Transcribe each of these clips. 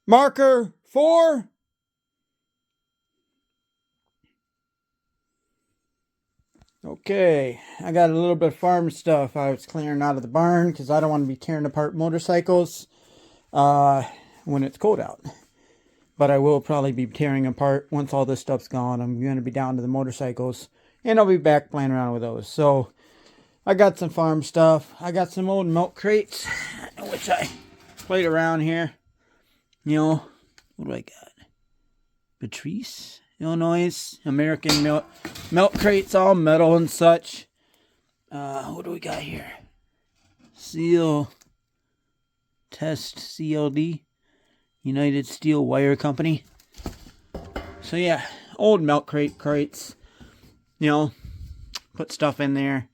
Marker 4. Okay, I got a little bit of farm stuff I was clearing out of the barn because I don't want to be tearing apart motorcycles when it's cold out. But I will probably be tearing apart once all this stuff's gone. I'm going to be down to the motorcycles, and I'll be back playing around with those. So I got some farm stuff. I got some old milk crates, which I played around here. You know, what do I got? Patrice, Illinois, American milk crates, all metal and such. What do we got here? Seal Test CLD, United Steel Wire Company. So yeah, old milk crates. You know, put stuff in there.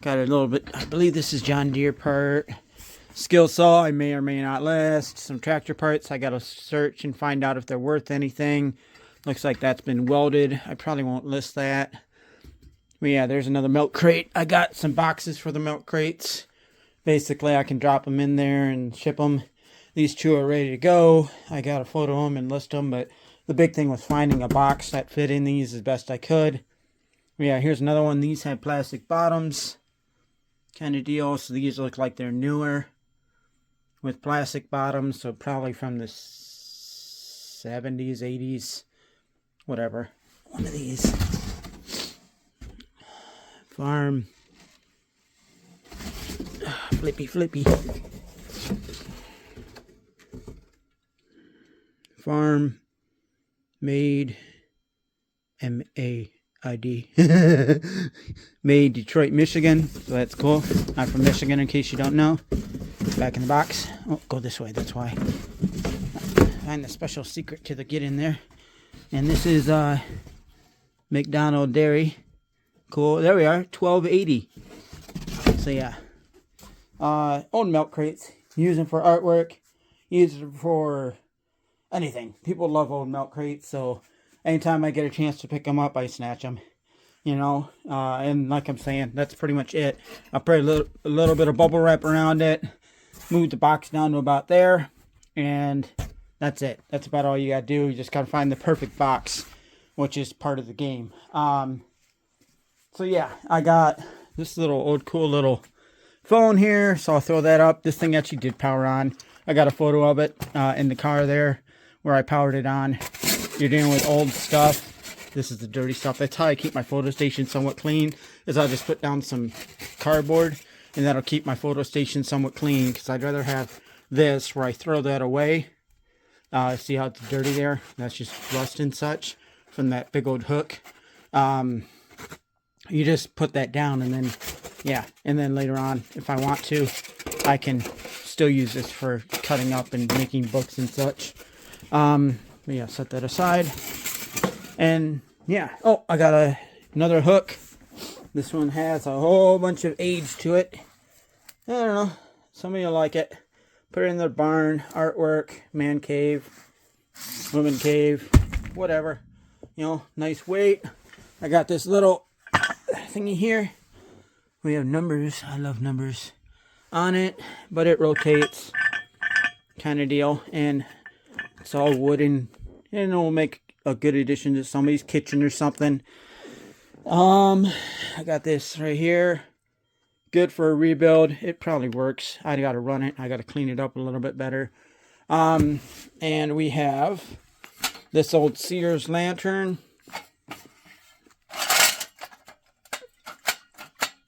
Got a little bit, I believe this is John Deere part. Skill saw, I may or may not list. Some tractor parts, I gotta search and find out if they're worth anything. Looks like that's been welded. I probably won't list that. But yeah, there's another milk crate. I got some boxes for the milk crates. Basically, I can drop them in there and ship them. These two are ready to go. I got to photo them and list them, but the big thing was finding a box that fit in these as best I could. But yeah, here's another one. These have plastic bottoms kind of deal. So these look like they're newer with plastic bottoms. So probably from the 70s, 80s, whatever. One of these. Farm. Flippy. Farm made MAID. Made Detroit, Michigan. So that's cool. I'm from Michigan in case you don't know. Back in the box. Oh, go this way. That's why. Find the special secret to the get in there. And this is McDonald Dairy. Cool. There we are. 1280. So yeah. Old milk crates. Use them for artwork. Use them for anything. People love old milk crates. So anytime I get a chance to pick them up, I snatch them. You know. And like I'm saying, that's pretty much it. I'll put a little bit of bubble wrap around it. Move the box down to about there. And that's it. That's about all you gotta do. You just gotta find the perfect box, which is part of the game. So yeah, I got this little old cool little phone here, so I'll throw that up. This thing actually did power on. I got a photo of it in the car there where I powered it on. You're dealing with old stuff. This is the dirty stuff. That's how I keep my photo station somewhat clean, is I'll just put down some cardboard and that'll keep my photo station somewhat clean, because I'd rather have this where I throw that away. See how it's dirty there? That's just rust and such from that big old hook. You just put that down and then, yeah. And then later on, if I want to, I can still use this for cutting up and making books and such. But yeah, set that aside. And yeah. Oh, I got another hook. This one has a whole bunch of age to it. I don't know. Some of you like it. Put it in the barn, artwork, man cave, woman cave, whatever. You know, nice weight. I got this little thingy here. We have numbers. I love numbers on it, but it rotates kind of deal. And it's all wooden. And it'll make a good addition to somebody's kitchen or something. I got this right here. Good for a rebuild. It probably works. I got to run it. I got to clean it up a little bit better. And we have this old Sears lantern.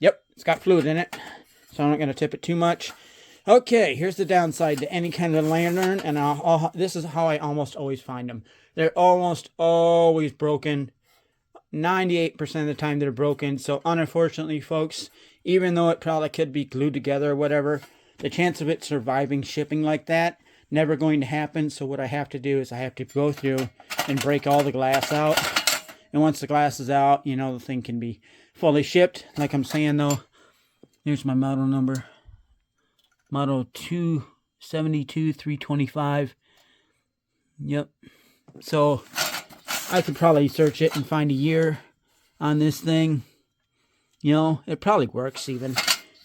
Yep, it's got fluid in it, so I'm not going to tip it too much. Okay, here's the downside to any kind of lantern, and this is how I almost always find them. They're almost always broken. 98% of the time they're broken. So unfortunately, folks, even though it probably could be glued together or whatever, the chance of it surviving shipping like that, never going to happen. So what I have to do is I have to go through and break all the glass out. And once the glass is out, you know, the thing can be fully shipped. Like I'm saying though, here's my model number. Model 272-325. Yep. So I could probably search it and find a year on this thing. You know, it probably works even.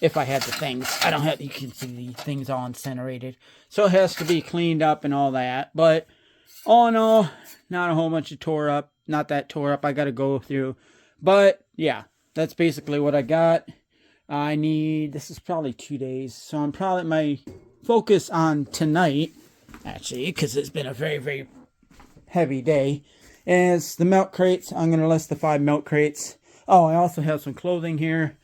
if I had the things. I don't have, you can see the things all incinerated. So it has to be cleaned up and all that. But all in all, not a whole bunch of tore up. Not that tore up. I got to go through. But yeah, that's basically what I got. This is probably 2 days. So I'm probably, my focus on tonight, actually, because it's been a very, very heavy day, is the milk crates. I'm going to list the 5 milk crates. Oh, I also have some clothing here.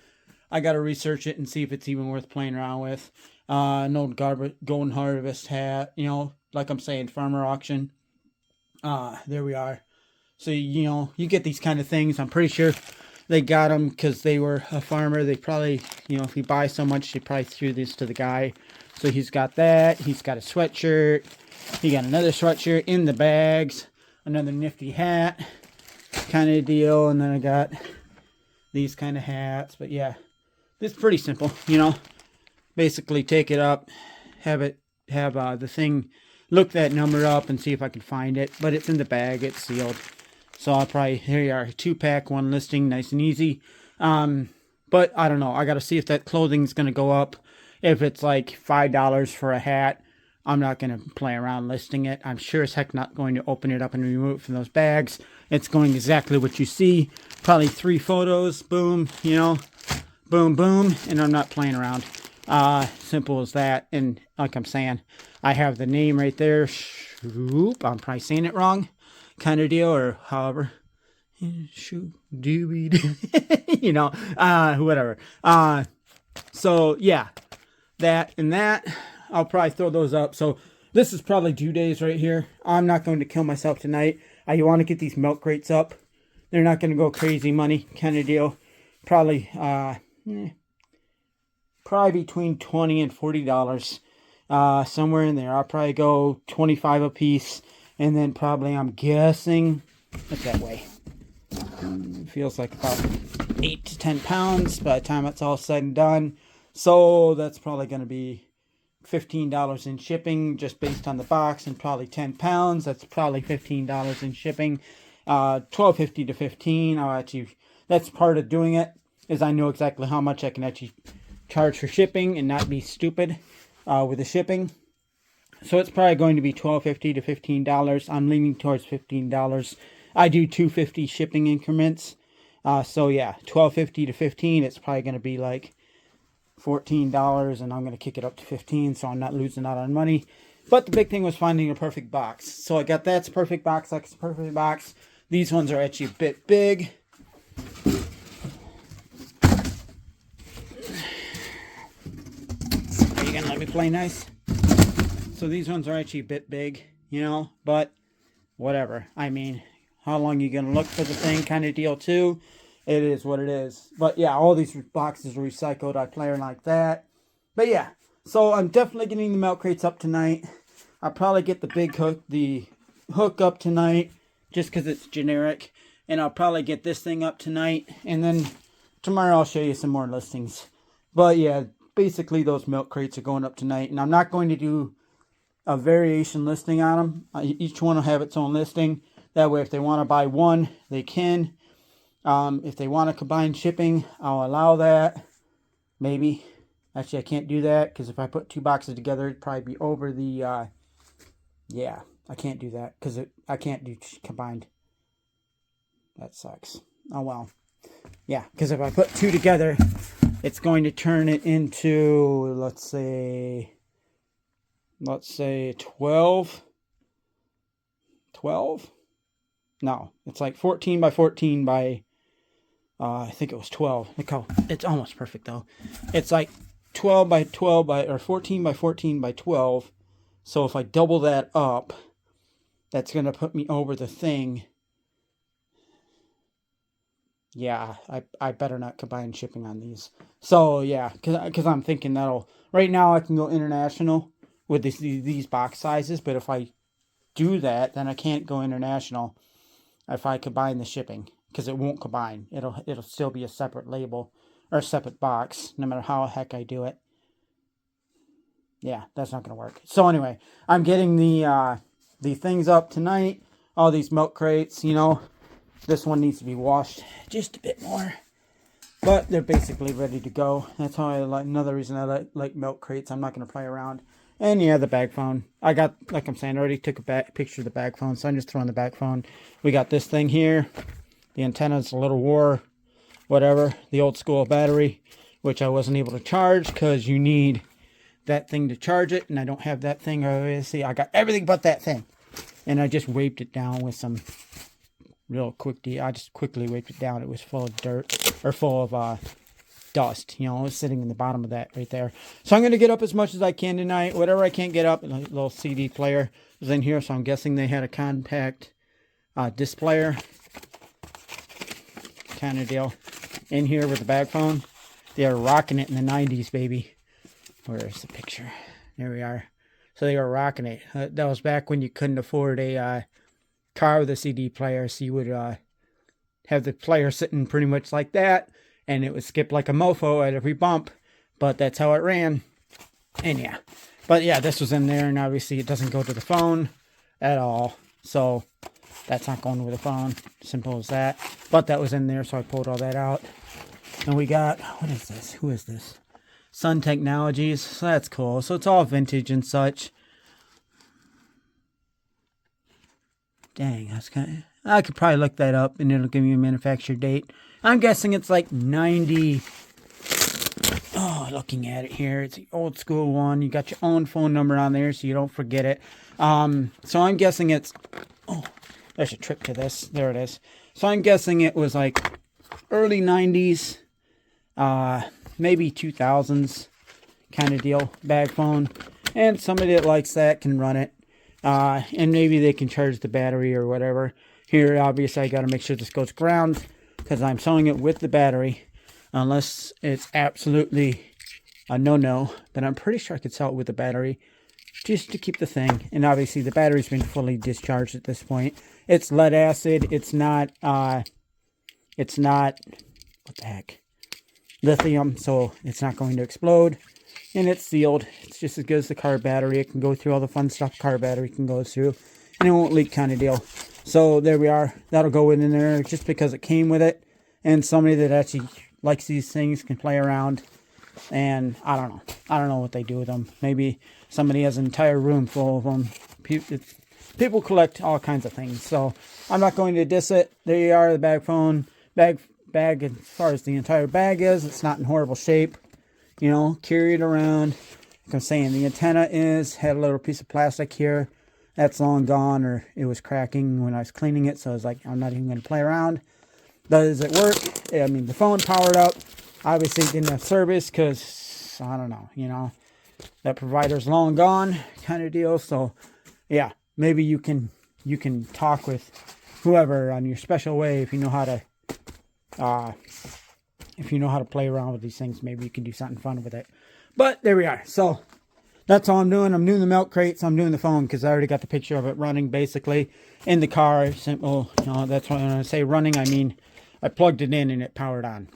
I got to research it and see if it's even worth playing around with. No Golden Harvest hat, you know, like I'm saying, farmer auction. There we are. So, you know, you get these kind of things. I'm pretty sure they got them because they were a farmer. They probably, you know, if you buy so much, they probably threw this to the guy. So he's got that. He's got a sweatshirt. He got another sweatshirt in the bags. Another nifty hat kind of deal. And then I got these kind of hats. But yeah, it's pretty simple, you know. Basically take it up, have the thing, look that number up and see if I can find it. But it's in the bag. It's sealed. So I'll probably, here you are, 2-pack, 1 listing, nice and easy. But I don't know. I got to see if that clothing's going to go up. If it's like $5 for a hat, I'm not going to play around listing it. I'm sure as heck not going to open it up and remove it from those bags. It's going exactly what you see. Probably 3 photos, boom, you know, boom, boom, and I'm not playing around. Simple as that. And like I'm saying, I have the name right there. Shoop, I'm probably saying it wrong. Kind of deal, or however, shoot, you know, whatever. So yeah, that and that, I'll probably throw those up. So this is probably 2 days right here. I'm not going to kill myself tonight. I want to get these milk crates up. They're not going to go crazy money, kind of deal. Probably, probably between $20 and $40, somewhere in there. I'll probably go 25 a piece. And then probably, I'm guessing, what's that weigh? It feels like about 8 to 10 pounds by the time it's all said and done. So that's probably going to be $15 in shipping just based on the box, and probably 10 pounds. That's probably $15 in shipping. $12.50 to $15. I'll actually, that's part of doing it, is I know exactly how much I can actually charge for shipping and not be stupid with the shipping. So it's probably going to be $12.50 to $15. I'm leaning towards $15. I do $2.50 shipping increments. So yeah, $12.50 to $15. It's probably going to be like $14, and I'm going to kick it up to $15, so I'm not losing out on money. But the big thing was finding a perfect box. So I got that's perfect box. That's a perfect box. These ones are actually a bit big. Are you going to let me play nice? So these ones are actually a bit big, you know, but whatever. I mean, how long are you going to look for the thing kind of deal too? It is what it is. But yeah, all these boxes are recycled. I play like that. But yeah, so I'm definitely getting the milk crates up tonight. I'll probably get the hook up tonight just because it's generic. And I'll probably get this thing up tonight. And then tomorrow I'll show you some more listings. But yeah, basically those milk crates are going up tonight. And I'm not going to do a variation listing on them. Each one will have its own listing. That way if they want to buy one, they can. If they want to combine shipping, I'll allow that. Maybe. Actually, I can't do that because if I put 2 boxes together, it'd probably be over the, yeah, I can't do that because I can't do combined. That sucks. Oh, well. Yeah, because if I put 2 together, it's going to turn it into, let's say 12. No, it's like 14 by 14 by, I think it was 12. Look how, it's almost perfect though. It's like 12 by 12 by, or 14 by 14 by 12. So if I double that up, that's going to put me over the thing. Yeah, I better not combine shipping on these. So yeah, because I'm thinking that'll, right now I can go international with these box sizes, but if I do that, then I can't go international if I combine the shipping, because it won't combine. It'll still be a separate label or a separate box, no matter how the heck I do it. Yeah, that's not gonna work. So anyway, I'm getting the things up tonight. All these milk crates, you know, this one needs to be washed just a bit more. But they're basically ready to go. That's how I like. Another reason I like milk crates. I'm not going to play around. And yeah, the bag phone. I got, like I'm saying, I already took a picture of the bag phone, so I'm just throwing the bag phone. We got this thing here. The antenna's a little war, whatever. The old school battery, which I wasn't able to charge because you need that thing to charge it, and I don't have that thing. Obviously, I got everything but that thing, and I just wiped it down with some real quick. I just quickly wiped it down. It was full of dirt, or full of dust. You know, it was sitting in the bottom of that right there. So I'm going to get up as much as I can tonight. Whatever I can't get up, a little CD player is in here, so I'm guessing they had a compact disc player kind of deal in here with the bag phone. They are rocking it in the 90s, baby. Where's the picture? There we are. So they were rocking it. That was back when you couldn't afford a car with a CD player, so you would have the player sitting pretty much like that, and it would skip like a mofo at every bump, but that's how it ran. And yeah, but yeah, this was in there, and obviously it doesn't go to the phone at all, so that's not going with the phone. Simple as that. But that was in there, so I pulled all that out. And we got, what is this? Who is this? Sun Technologies. So that's cool. So it's all vintage and such. Dang, that's kind of, I could probably look that up and it'll give me a manufacture date. I'm guessing it's like 90. Oh, looking at it here, it's the old school one. You got your own phone number on there so you don't forget it. So I'm guessing it's, oh, there's a trick to this. There it is. So I'm guessing it was like early 90s, maybe 2000s kind of deal, bag phone. And somebody that likes that can run it. And maybe they can charge the battery or whatever. Here, obviously, I got to make sure this goes ground because I'm selling it with the battery. Unless it's absolutely a no-no, then I'm pretty sure I could sell it with the battery just to keep the thing. And obviously, the battery's been fully discharged at this point. It's lead acid. It's not, what the heck? Lithium, so it's not going to explode. And it's sealed. It's just as good as the car battery. It can go through all the fun stuff car battery can go through. And it won't leak kind of deal. So there we are. That'll go in there just because it came with it. And somebody that actually likes these things can play around. And I don't know. I don't know what they do with them. Maybe somebody has an entire room full of them. People collect all kinds of things. So I'm not going to diss it. There you are, the bag phone. Bag, as far as the entire bag is, it's not in horrible shape. You know, carry it around. Like I'm saying, the antenna had a little piece of plastic here. That's long gone, or it was cracking when I was cleaning it. So I was like, I'm not even going to play around. Does it work? I mean, the phone powered up. Obviously, it didn't have service because, I don't know, you know, that provider's long gone kind of deal. So, yeah, maybe you can talk with whoever on your special way if you know how to play around with these things. Maybe you can do something fun with it. But there we are. So that's all I'm doing. I'm doing the milk crates. I'm doing the phone because I already got the picture of it running basically in the car. Simple. You know, that's when I say running, I mean I plugged it in and it powered on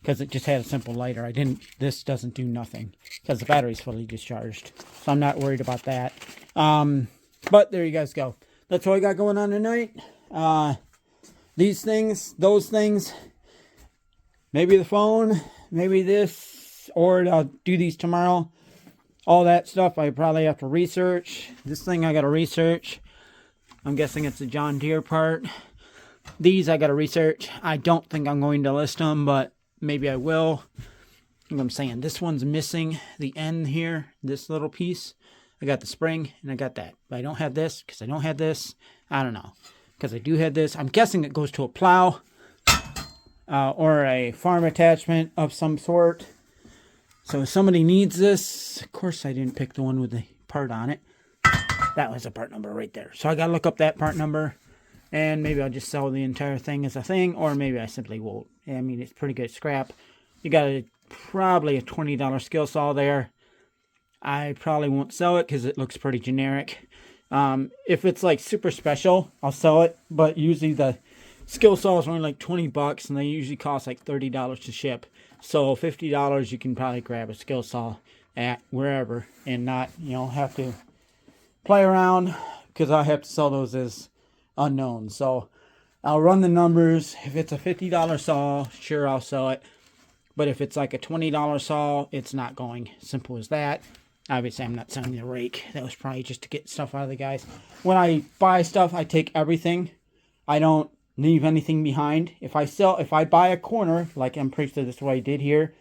because it just had a simple lighter. This doesn't do nothing because the battery's fully discharged. So I'm not worried about that. But there you guys go. That's all I got going on tonight. These things, those things, maybe the phone, maybe this, or I'll do these tomorrow. All that stuff I probably have to research. This thing I got to research. I'm guessing it's a John Deere part. These I got to research. I don't think I'm going to list them, but maybe I will. Like I'm saying, this one's missing the end here, this little piece. I got the spring and I got that. But I don't have this because I don't have this. I don't know. Because I do have this. I'm guessing it goes to a plow. Or a farm attachment of some sort. So if somebody needs this, of course I didn't pick the one with the part on it. That was the part number right there. So I got to look up that part number. And maybe I'll just sell the entire thing as a thing. Or maybe I simply won't. I mean, it's pretty good scrap. You got probably a $20 skill saw there. I probably won't sell it because it looks pretty generic. If it's like super special, I'll sell it. But usually the skill saws are only like $20 and they usually cost like $30 to ship. So $50 you can probably grab a skill saw at wherever and not, you know, have to play around because I have to sell those as unknown. So I'll run the numbers. If it's a $50 saw, sure, I'll sell it. But if it's like a $20 saw, it's not going. Simple as that. Obviously, I'm not selling the rake. That was probably just to get stuff out of the guys. When I buy stuff, I take everything. I don't leave anything behind. If I buy a corner, like I'm pretty sure this is what I did here.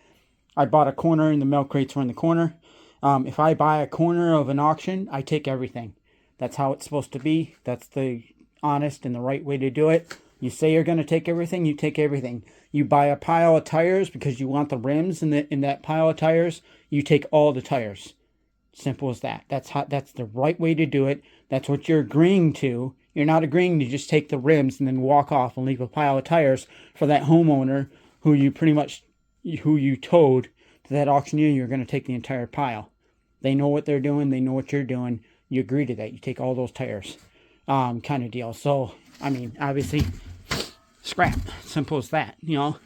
I bought a corner and the milk crates were in the corner. If I buy a corner of an auction, I take everything. That's how it's supposed to be. That's the honest and the right way to do it. You say you're going to take everything, you take everything. You buy a pile of tires because you want the rims in that pile of tires, you take all the tires. Simple as that. That's the right way to do it. That's what you're agreeing to. You're not agreeing to just take the rims and then walk off and leave a pile of tires for that homeowner who you told to that auctioneer you're going to take the entire pile. They know what they're doing. They know what you're doing. You agree to that. You take all those tires, kind of deal. So, I mean, obviously, scrap. Simple as that. You know,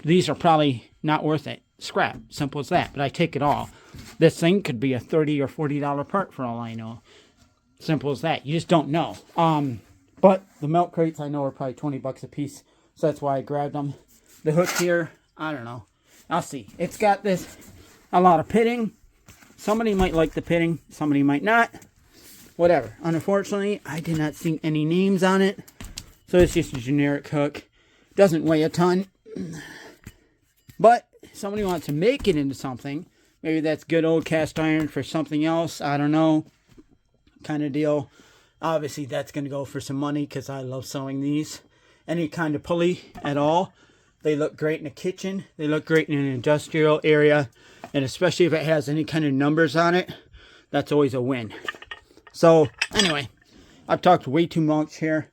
these are probably not worth it. Scrap. Simple as that. But I take it all. This thing could be a $30 or $40 part for all I know. Simple as that. You just don't know. But the milk crates I know are probably 20 bucks a piece. So that's why I grabbed them. The hook here, I don't know. I'll see. It's got a lot of pitting. Somebody might like the pitting. Somebody might not. Whatever. Unfortunately, I did not see any names on it. So it's just a generic hook. Doesn't weigh a ton. But if somebody wants to make it into something, maybe that's good old cast iron for something else. I don't know. Kind of deal. Obviously, that's going to go for some money because I love sewing these. Any kind of pulley at all. They look great in a kitchen. They look great in an industrial area. And especially if it has any kind of numbers on it, that's always a win. So, anyway, I've talked way too much here.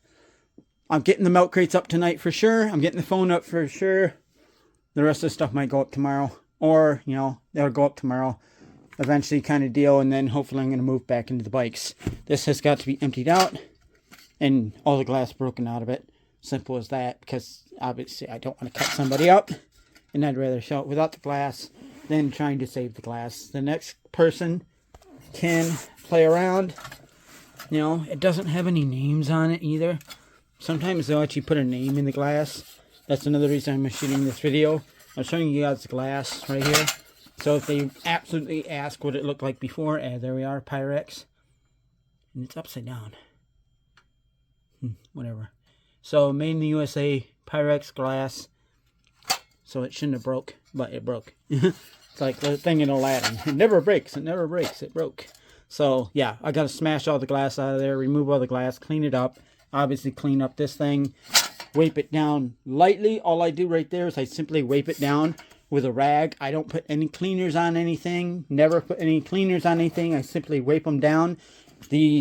I'm getting the milk crates up tonight for sure. I'm getting the phone up for sure. The rest of the stuff might go up tomorrow. Or, you know, they'll go up tomorrow. Eventually kind of deal. And then hopefully I'm going to move back into the bikes. This has got to be emptied out. And all the glass broken out of it. Simple as that. Because obviously I don't want to cut somebody up. And I'd rather show it without the glass than trying to save the glass. The next person can play around. You know, it doesn't have any names on it either. Sometimes they'll actually put a name in the glass. That's another reason I'm shooting this video. I'm showing you guys the glass right here. So if they absolutely ask what it looked like before, there we are, Pyrex. And it's upside down. Whatever. So made in the USA, Pyrex glass. So it shouldn't have broke, but it broke. It's like the thing in Aladdin. It never breaks, it never breaks, it broke. So yeah, I got to smash all the glass out of there, remove all the glass, clean it up. Obviously clean up this thing, wipe it down lightly. All I do right there is I simply wipe it down with a rag. I don't put any cleaners on anything, never put any cleaners on anything. I simply wipe them down.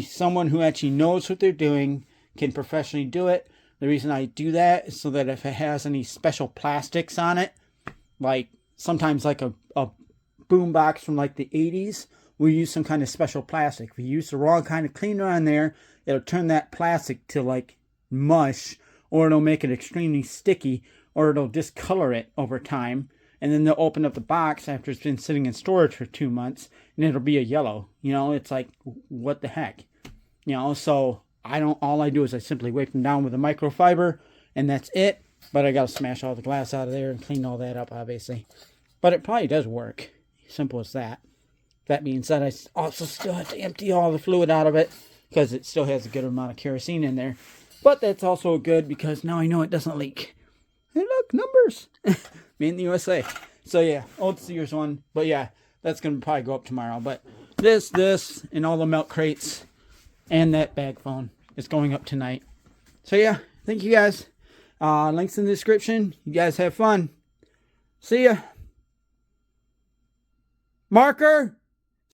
Someone who actually knows what they're doing can professionally do it. The reason I do that is so that if it has any special plastics on it, like sometimes like a boom box from like the 80s, we use some kind of special plastic. If we use the wrong kind of cleaner on there, it'll turn that plastic to like mush, or it'll make it extremely sticky, or it'll discolor it over time. And then they'll open up the box after it's been sitting in storage for 2 months, and it'll be a yellow. You know, it's like, what the heck? You know, so all I do is I simply wipe them down with a microfiber, and that's it. But I got to smash all the glass out of there and clean all that up, obviously. But it probably does work. Simple as that. That being said, I also still have to empty all the fluid out of it because it still has a good amount of kerosene in there. But that's also good because now I know it doesn't leak. And look, numbers. Made in the USA. So yeah, old Sears one. But yeah, that's going to probably go up tomorrow. But this, and all the milk crates and that bag phone is going up tonight. So yeah, thank you guys. Links in the description. You guys have fun. See ya. Marker.